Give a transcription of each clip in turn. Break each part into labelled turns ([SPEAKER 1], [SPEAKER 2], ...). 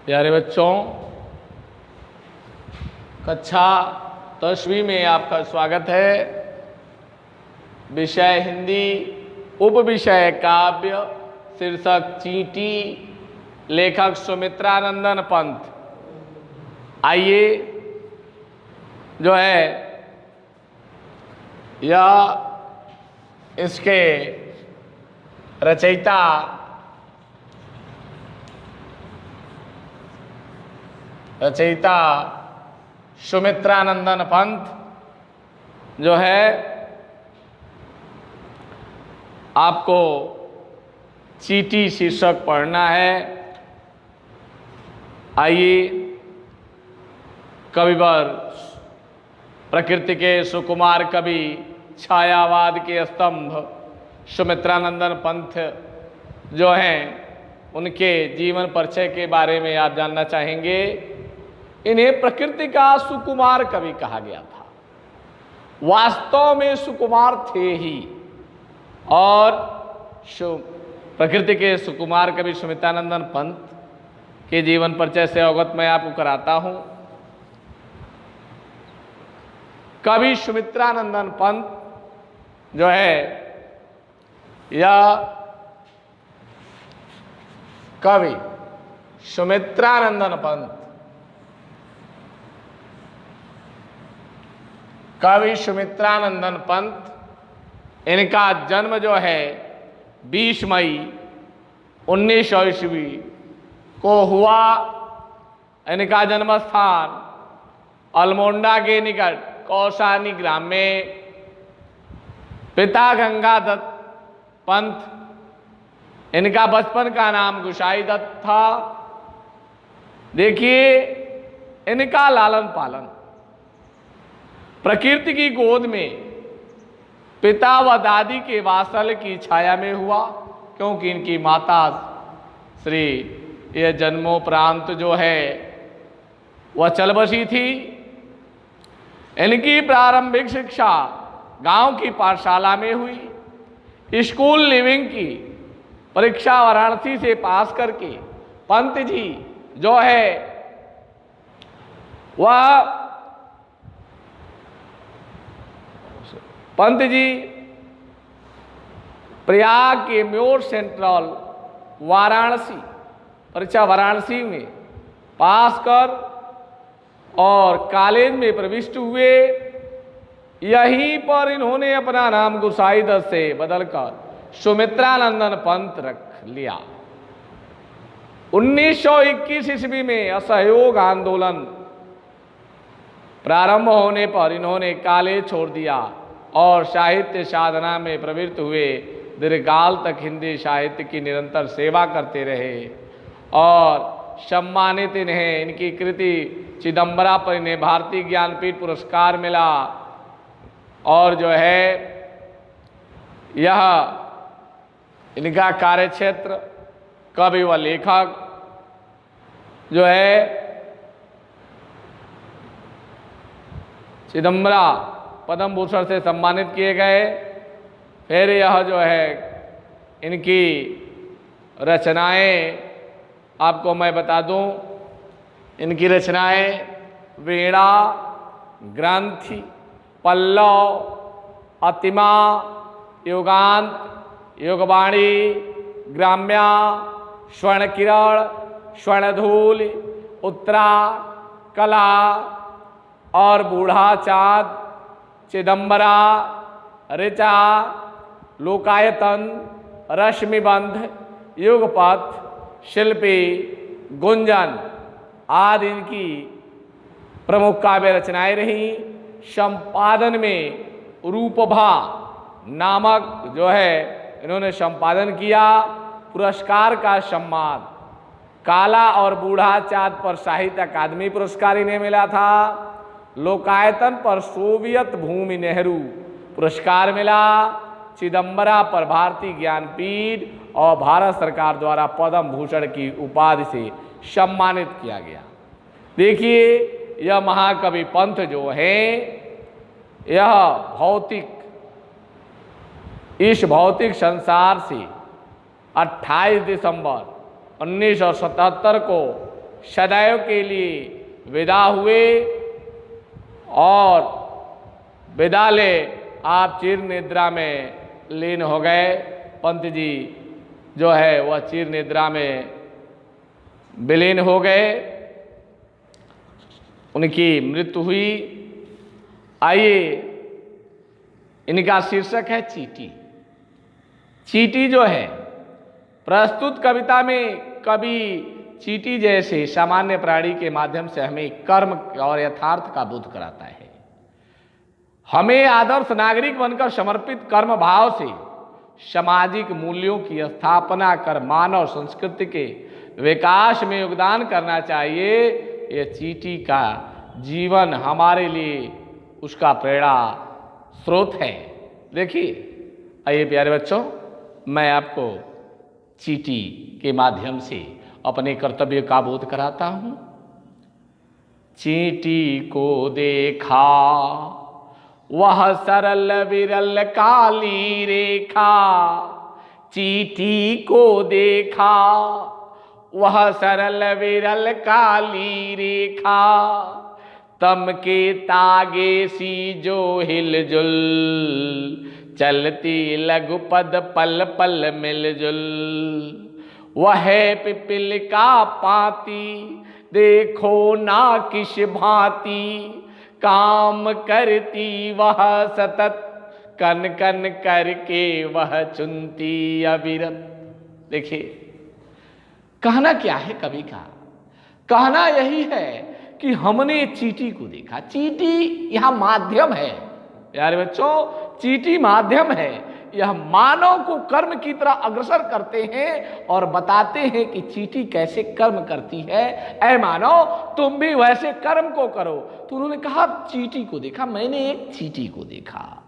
[SPEAKER 1] प्यारे बच्चों, कक्षा 10वीं में आपका स्वागत है। विषय हिंदी, उप विषय काव्य, शीर्षक चींटी, लेखक सुमित्रानंदन पंत। आइए जो है यह इसके रचयिता सुमित्रानंदन पंत जो है आपको चींटी शीर्षक पढ़ना है। आइए कविवर, प्रकृति के सुकुमार कवि, छायावाद के स्तंभ सुमित्रानंदन पंत जो हैं, उनके जीवन परिचय के बारे में आप जानना चाहेंगे। इन्हें प्रकृति का सुकुमार कवि कहा गया था। वास्तव में सुकुमार थे ही। और प्रकृति के सुकुमार कवि सुमित्रानंदन पंत के जीवन परिचय से अवगत मैं आपको कराता हूं। कवि सुमित्रानंदन पंत जो है, यह कवि सुमित्रानंदन पंत, कवि सुमित्रानंदन पंत, इनका जन्म जो है 20 मई 1900 ईस्वी को हुआ। इनका जन्म स्थान अल्मोड़ा के निकट कौसानी ग्राम में। पिता गंगादत्त पंत, इनका बचपन का नाम गुसाई दत्त था। देखिए इनका लालन पालन प्रकृति की गोद में पिता व दादी के वात्सल्य की छाया में हुआ, क्योंकि इनकी माता श्री यह जन्मोपरांत जो है वह चल बसी थी। इनकी प्रारंभिक शिक्षा गांव की पाठशाला में हुई। स्कूल लिविंग की परीक्षा वाराणसी से पास करके पंत जी जो है वह पंत जी प्रयाग के म्योर सेंट्रल वाराणसी परीक्षा वाराणसी में पास कर और कॉलेज में प्रविष्ट हुए। यहीं पर इन्होंने अपना नाम गुसाई दत्त से बदलकर सुमित्रानंदन पंत रख लिया। 1921 ईस्वी में असहयोग आंदोलन प्रारंभ होने पर इन्होंने कॉलेज छोड़ दिया और साहित्य साधना में प्रवृत्त हुए। दीर्घकाल तक हिंदी साहित्य की निरंतर सेवा करते रहे और सम्मानित इन्हें इनकी कृति चिदंबरा पर इन्हें भारतीय ज्ञानपीठ पुरस्कार मिला। और जो है यह इनका कार्यक्षेत्र कवि व लेखक जो है चिदंबरा पद्म भूषण से सम्मानित किए गए। फिर यह जो है इनकी रचनाएं आपको मैं बता दूं। इनकी रचनाएं वीणा, ग्रंथि, पल्लव, अतिमा, युगांत, युगवाणी, ग्राम्या, स्वर्णकिरण, स्वर्णधूल, उत्तरा, कला और बूढ़ा चाँद, चिदंबरा, ऋचा, लोकायतन, रश्मिबंध, युगपथ, शिल्पी, गुंजन आदि इनकी प्रमुख काव्य रचनाएं रहीं। संपादन में रूपभा नामक जो है इन्होंने संपादन किया। पुरस्कार का सम्मान काला और बूढ़ा चाँद पर साहित्य अकादमी पुरस्कार इन्हें मिला था। लोकायतन पर सोवियत भूमि नेहरू पुरस्कार मिला। चिदंबरा पर भारतीय ज्ञानपीठ और भारत सरकार द्वारा पद्म भूषण की उपाधि से सम्मानित किया गया। देखिए यह महाकवि पंत जो है, यह इस भौतिक संसार से 28 दिसंबर 1977 को सदैव के लिए विदा हुए और विदा ले आप चिर निद्रा में लीन हो गए। पंत जी जो है वह चिर निद्रा में विलीन हो गए, उनकी मृत्यु हुई। आइए, इनका शीर्षक है चींटी। चींटी जो है, प्रस्तुत कविता में कवि चींटी जैसे सामान्य प्राणी के माध्यम से हमें कर्म और यथार्थ का बोध कराता है। हमें आदर्श नागरिक बनकर समर्पित कर्म भाव से सामाजिक मूल्यों की स्थापना कर मानव संस्कृति के विकास में योगदान करना चाहिए। यह चींटी का जीवन हमारे लिए उसका प्रेरणा स्रोत है। देखिए, आइए प्यारे बच्चों, मैं आपको चींटी के माध्यम से अपने कर्तव्य का बोध कराता हूं। चींटी को देखा वह सरल विरल काली रेखा, चींटी को देखा वह सरल विरल काली रेखा, तम के तागे सी जो हिलजुल, चलती लघु पद पल पल मिलजुल। वह पिपील का पाती देखो ना किस भांति, काम करती वह सतत, कन कन करके वह चुनती अविरत। देखिए, कहना क्या है कवि का? कहना यही है कि हमने चींटी को देखा। चींटी यह माध्यम है प्यारे बच्चों, चींटी माध्यम है। यह मानव को कर्म की तरह अग्रसर करते हैं और बताते हैं कि चींटी कैसे कर्म करती है। ऐ मानव, तुम भी वैसे कर्म को करो। तो उन्होंने कहा चींटी को देखा, मैंने एक चींटी को देखा,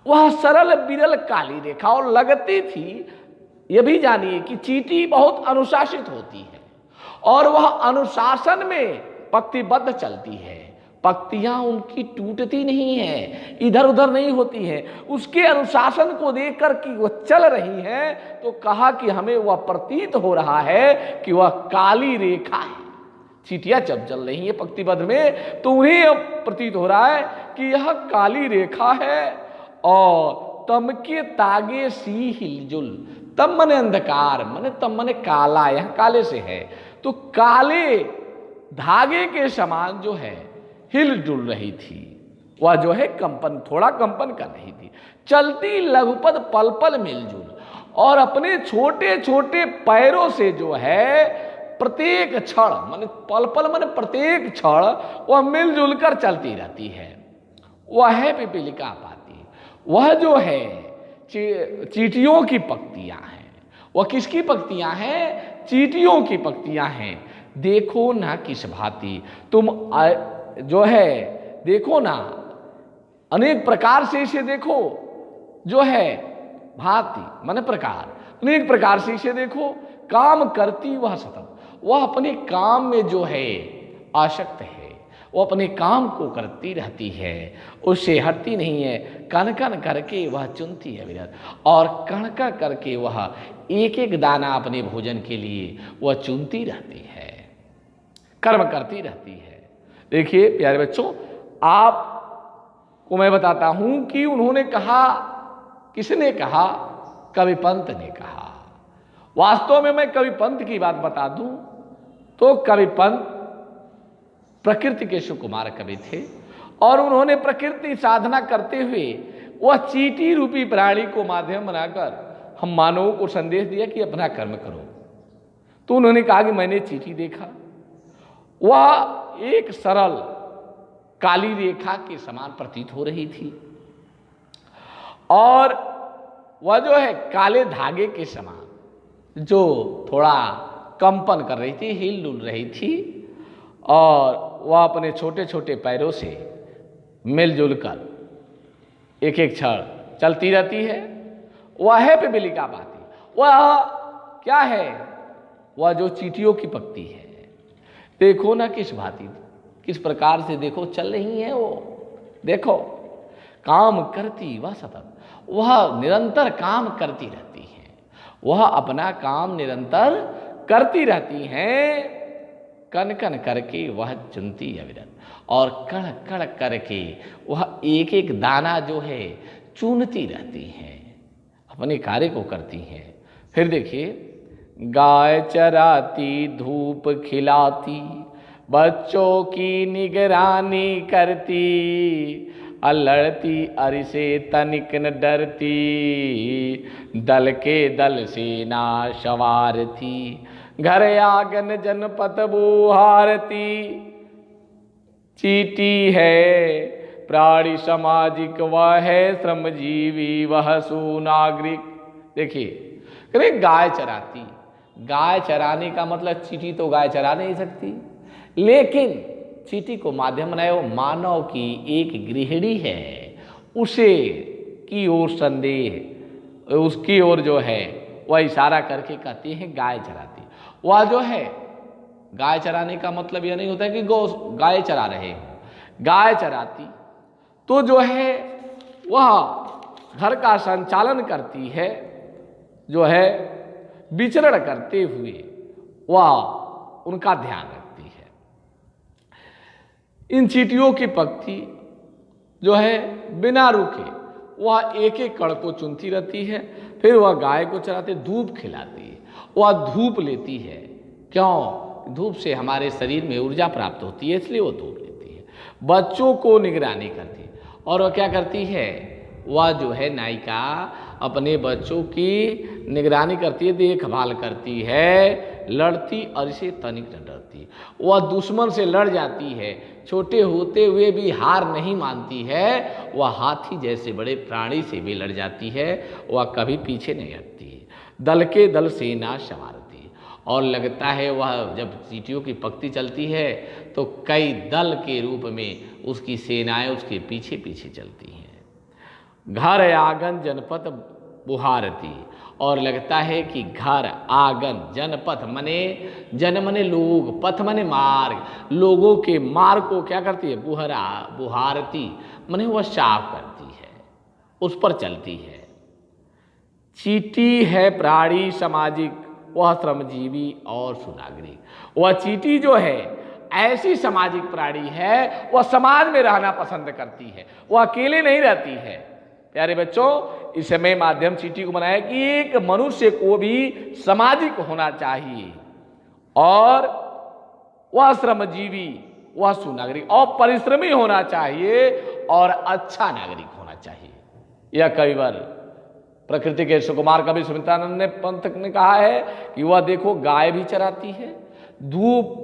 [SPEAKER 1] वह सरल बिरल काली रेखा और लगती थी। यह भी जानिए कि चींटी बहुत अनुशासित होती है और वह अनुशासन में पंक्तिबद्ध चलती है। पंक्तियां उनकी टूटती नहीं है, इधर उधर नहीं होती है। उसके अनुशासन को देखकर कि वह चल रही है तो कहा कि हमें वह प्रतीत हो रहा है कि वह काली रेखा है। चींटियां जब चल रही है पंक्तिबद्ध में तो उन्हें प्रतीत हो रहा है कि यह काली रेखा है। और तम के तागे सी हिलजुल, तम मने अंधकार, मने तम मने काला, यह काले से है। तो काले धागे के समान जो है हिलजुल रही थी, वह जो है कंपन, थोड़ा कंपन कर रही थी। चलती लघुपद पल पल मिलजुल, और अपने छोटे छोटे पैरों से जो है प्रत्येक क्षण, माने पल पल माने प्रत्येक क्षण वह मिलजुल कर चलती रहती है। वह है पिपीलिका पाती, वह जो है चींटियों की पंक्तियां हैं। वह किसकी पंक्तियां हैं? चींटियों की पंक्तियां हैं। देखो ना किस भांति, तुम जो है देखो ना, अनेक प्रकार से इसे देखो, जो है भांति माने प्रकार, अनेक प्रकार से इसे देखो। काम करती वह सतत, वह अपने काम में जो है आसक्त है, वो अपने काम को करती रहती है, उससे हटती नहीं है। कण कण करके वह चुनती है विरत, और कण कण करके वह एक एक दाना अपने भोजन के लिए वह चुनती रहती है, कर्म करती रहती है। देखिए प्यारे बच्चों, आपको मैं बताता हूं कि उन्होंने कहा, किसने कहा? कवि पंत ने कहा। वास्तव में मैं कवि पंत की बात बता दूं तो कवि पंत प्रकृति के सुकुमार कवि थे, और उन्होंने प्रकृति साधना करते हुए वह चींटी रूपी प्राणी को माध्यम बनाकर हम मानवों को संदेश दिया कि अपना कर्म करो। तो उन्होंने कहा कि मैंने चींटी देखा, वह एक सरल काली रेखा के समान प्रतीत हो रही थी, और वह जो है काले धागे के समान जो थोड़ा कंपन कर रही थी, हिल डुल रही थी, और वह अपने छोटे छोटे पैरों से मिलजुल कर एक एक क्षण चलती रहती है। वह है पिपीलिका पाती, वह क्या है? वह जो चींटियों की पंक्ति है। देखो ना किस भांति, किस प्रकार से देखो चल रही है वो, देखो काम करती वह सतत, वह निरंतर काम करती रहती है, वह अपना काम निरंतर करती रहती हैं। कण कण करके वह चुनती अविरत, और कण कण करके वह एक एक दाना जो है चुनती रहती हैं, अपने कार्य को करती हैं। फिर देखिए, गाय चराती धूप खिलाती, बच्चों की निगरानी करती, लड़ती अरि से तनिक न डरती, दल के दल सेना सवार थी, घर आंगन जनपद बुहारती। चीटी है प्राणी सामाजिक, वह है श्रमजीवी, वह सुनागरिक। देखिए, अरे गाय चराती, गाय चराने का मतलब चीटी तो गाय चरा नहीं सकती, लेकिन चीटी को माध्यम बनाए वो मानव की एक गृहिणी है, उसे की ओर संदेह, उसकी ओर जो है वह इशारा करके कहती है गाय चराती। वह जो है, गाय चराने का मतलब यह नहीं होता है कि गाय चरा रहे हो, गाय चराती तो जो है वह घर का संचालन करती है, जो है विचरण करते हुए वह उनका ध्यान रखती है। इन चींटियों की पंक्ति जो है बिना रुके वह एक एक कण को चुनती रहती है, फिर वह गाय को चराते, धूप खिलाती है, वह धूप लेती है। क्यों? धूप से हमारे शरीर में ऊर्जा प्राप्त होती है, इसलिए वो धूप लेती है। बच्चों को निगरानी करती है, और वह क्या करती है, वह जो है नायिका अपने बच्चों की निगरानी करती है, देखभाल करती है, लड़ती और इसे तनिक न डरती। वह दुश्मन से लड़ जाती है, छोटे होते हुए भी हार नहीं मानती है, वह हाथी जैसे बड़े प्राणी से भी लड़ जाती है, वह कभी पीछे नहीं हटती। दल के दल सेना संवारती, और लगता है वह जब चींटियों की पंक्ति चलती है तो कई दल के रूप में उसकी सेनाएं उसके पीछे पीछे चलती हैं। घर आंगन जनपद बुहारती, और लगता है कि घर आंगन जनपथ मने जन मने लोग, पथ मने मार्ग, लोगों के मार्ग को क्या करती है, बुहारती मने वह साफ करती है, उस पर चलती है। चींटी है प्राणी सामाजिक, वह श्रमजीवी और सुनागरिक। वह चींटी जो है ऐसी सामाजिक प्राणी है, वह समाज में रहना पसंद करती है, वह अकेले नहीं रहती है। प्यारे बच्चों, इस समय माध्यम चींटी को बनाया कि एक मनुष्य को भी सामाजिक होना चाहिए, और वह श्रमजीवी, वह सुनागरिक और परिश्रमी होना चाहिए, और अच्छा नागरिक होना चाहिए। यह कई बार प्रकृति के सुकुमार कवि सुमित्रानंद ने पंत ने कहा है कि वह देखो गाय भी चराती है, धूप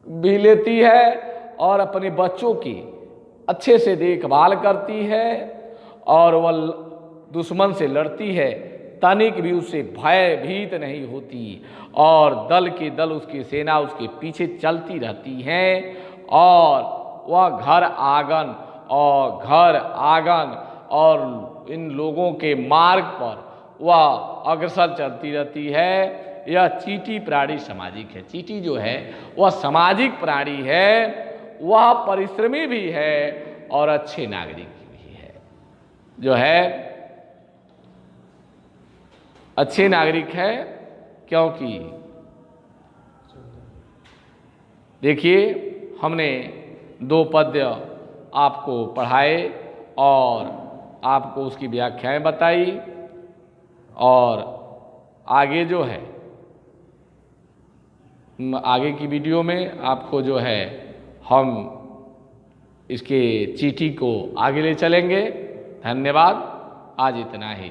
[SPEAKER 1] भी लेती है, और अपने बच्चों की अच्छे से देखभाल करती है, और वह दुश्मन से लड़ती है, तनिक भी उससे भयभीत नहीं होती, और दल के दल उसकी सेना उसके पीछे चलती रहती हैं, और वह घर आंगन और इन लोगों के मार्ग पर वह अग्रसर चलती रहती है। यह चींटी प्राणी सामाजिक है। चींटी जो है वह सामाजिक प्राणी है, वह परिश्रमी भी है और अच्छे नागरिक भी है, जो है अच्छे नागरिक है। क्योंकि देखिए, हमने 2 पद्य आपको पढ़ाए और आपको उसकी व्याख्याएं बताई, और आगे जो है आगे की वीडियो में आपको जो है हम इसके चींटी को आगे ले चलेंगे। धन्यवाद, आज इतना ही।